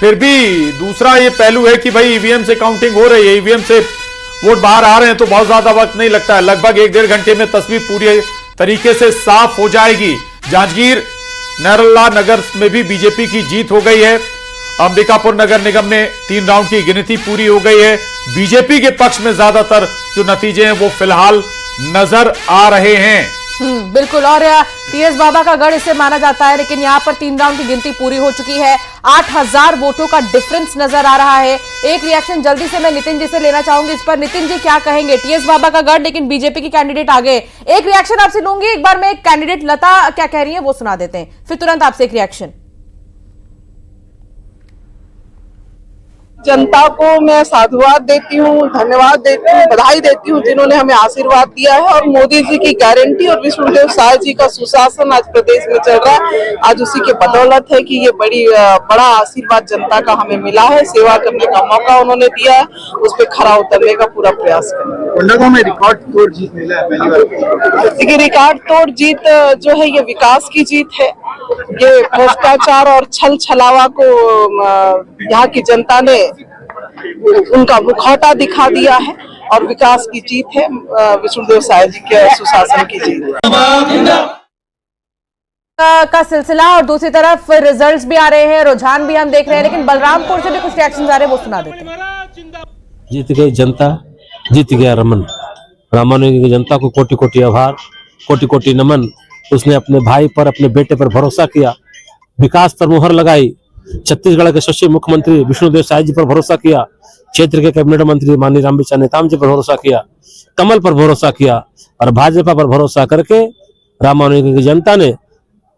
फिर भी दूसरा ये पहलू है कि भाई ईवीएम से काउंटिंग हो रही है, ईवीएम से वोट बाहर आ रहे हैं, तो बहुत ज्यादा वक्त नहीं लगता है। लगभग 1-1.5 घंटे में तस्वीर पूरी तरीके से साफ हो जाएगी। जांजगीर नरला नगर में भी बीजेपी की जीत हो गई है। अंबिकापुर नगर निगम में 3 राउंड की गिनती पूरी हो गई है। बीजेपी के पक्ष में ज्यादातर जो नतीजे हैं वो फिलहाल नजर आ रहे हैं। बिल्कुल। और टीएस बाबा का गढ़ इसे माना जाता है, लेकिन यहां पर 3 राउंड की गिनती पूरी हो चुकी है। 8000 वोटों का डिफरेंस नजर आ रहा है। एक रिएक्शन जल्दी से मैं नितिन जी से लेना चाहूंगी इस पर। नितिन जी क्या कहेंगे? टीएस बाबा का गढ़, लेकिन बीजेपी की कैंडिडेट आगे। एक रिएक्शन आपसे लूंगी। एक बार मैं कैंडिडेट लता क्या कह रही है वो सुना देते हैं, फिर तुरंत आपसे एक रिएक्शन। जनता को मैं साधुवाद देती हूँ, धन्यवाद देती हूँ, बधाई देती हूँ जिन्होंने हमें आशीर्वाद दिया है। और मोदी जी की गारंटी और विष्णुदेव साय जी का सुशासन आज प्रदेश में चल रहा है, आज उसी के बदौलत है कि ये बड़ा आशीर्वाद जनता का हमें मिला है। सेवा करने का मौका उन्होंने दिया है, उस पर खरा उतरने का पूरा प्रयास करें। में रिकॉर्ड तोड़ जीत मिला है पहली बार। देखिए, रिकॉर्ड तोड़ जीत जो है ये विकास की जीत है। ये भ्रष्टाचार और छल छलावा को यहाँ की जनता ने उनका मुखौटा दिखा दिया है, और विकास की जीत है, विष्णुदेव साय जी के सुशासन की जीत का सिलसिला। और दूसरी तरफ रिजल्ट्स भी आ रहे हैं, रुझान भी हम देख रहे हैं, लेकिन बलरामपुर से भी कुछ रिएक्शंस आ रहे हैं, वो सुना देते हैं। जीत गई जनता, जीत गया रमन। रामानुजन की जनता को कोटि कोटि आभार, कोटि कोटि नमन। उसने अपने भाई पर, अपने बेटे पर भरोसा किया, विकास पर मुहर लगाई। छत्तीसगढ़ के यशस्वी मुख्यमंत्री विष्णुदेव साय जी पर भरोसा किया, क्षेत्र के कैबिनेट मंत्री माननीय रामविचार नेताम जी पर भरोसा किया, कमल पर भरोसा किया, और भाजपा पर भरोसा करके रामानुजन की जनता ने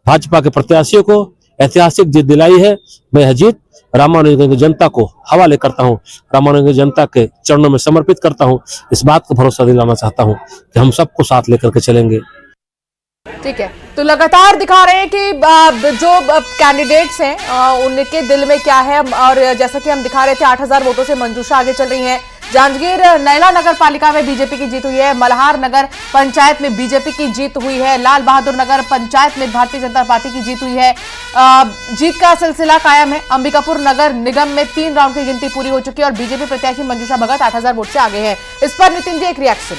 भाजपा के प्रत्याशियों को ऐतिहासिक जीत दिलाई है। मैं यह जीत रामानुजन की जनता को हवाले करता हूं, रामानुजन की जनता के चरणों में समर्पित करता हूं। इस बात को भरोसा दिलाना चाहता हूं कि हम सबको साथ लेकर के चलेंगे। ठीक है, तो लगातार दिखा रहे हैं कि जो कैंडिडेट्स हैं उनके दिल में क्या है। और जैसा कि हम दिखा रहे थे, 8000 वोटों से मंजूषा आगे चल रही हैं। जांजगीर नैला नगर पालिका में बीजेपी की जीत हुई है। मल्हार नगर पंचायत में बीजेपी की जीत हुई है। लाल बहादुर नगर पंचायत में भारतीय जनता पार्टी की जीत हुई है। जीत का सिलसिला कायम है। अंबिकापुर नगर निगम में 3 राउंड की गिनती पूरी हो चुकी है और बीजेपी प्रत्याशी मंजूषा भगत 8000 वोट से आगे है। इस पर नितिन जी एक रिएक्शन।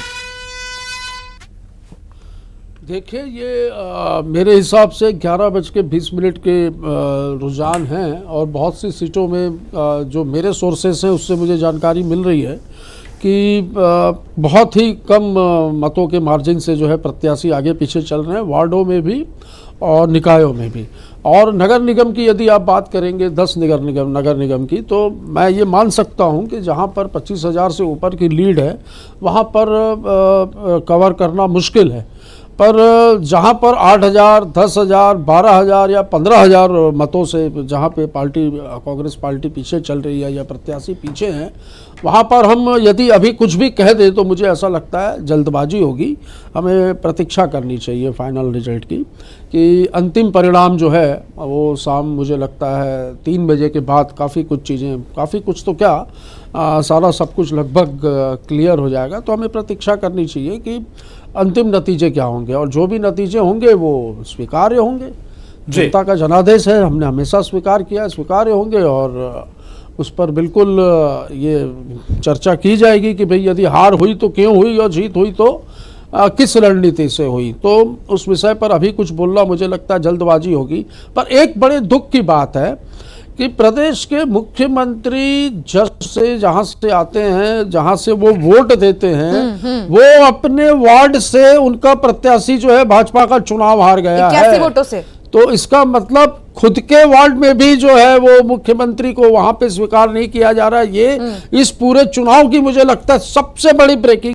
देखिए, ये मेरे हिसाब से 11:20 के रुझान हैं, और बहुत सी सीटों में जो मेरे सोर्सेस हैं उससे मुझे जानकारी मिल रही है कि बहुत ही कम मतों के मार्जिन से जो है प्रत्याशी आगे पीछे चल रहे हैं, वार्डों में भी और निकायों में भी। और नगर निगम की यदि आप बात करेंगे, 10 नगर निगम की, तो मैं ये मान सकता हूँ कि जहाँ पर 25,000 से ऊपर की लीड है वहाँ पर कवर करना मुश्किल है। पर जहाँ पर 8,000, 10,000, 12,000 या 15,000 मतों से जहाँ पे कांग्रेस पार्टी पीछे चल रही है या प्रत्याशी पीछे हैं, वहाँ पर हम यदि अभी कुछ भी कह दें तो मुझे ऐसा लगता है जल्दबाजी होगी। हमें प्रतीक्षा करनी चाहिए फाइनल रिजल्ट की, कि अंतिम परिणाम जो है वो शाम मुझे लगता है 3 बजे के बाद काफ़ी कुछ तो क्या सारा सब कुछ लगभग क्लियर हो जाएगा। तो हमें प्रतीक्षा करनी चाहिए कि अंतिम नतीजे क्या होंगे, और जो भी नतीजे होंगे वो स्वीकार्य होंगे। जनता का जनादेश है, हमने हमेशा स्वीकार किया, स्वीकार्य होंगे। और उस पर बिल्कुल ये चर्चा की जाएगी कि भाई यदि हार हुई तो क्यों हुई, और जीत हुई तो किस रणनीति से हुई। तो उस विषय पर अभी कुछ बोलना मुझे लगता है जल्दबाजी होगी। पर एक बड़े दुख की बात है कि प्रदेश के मुख्यमंत्री जहाँ से आते हैं, जहाँ से वो वोट देते हैं, वो अपने वार्ड से उनका प्रत्याशी जो है भाजपा का चुनाव हार गया है 81 वोटों से। तो इसका मतलब खुद के वार्ड में भी जो है वो मुख्यमंत्री को वहां पे स्वीकार नहीं किया जा रहा है। ये इस पूरे चुनाव की मुझे लगता है सबसे बड़ी ब्रेकिंग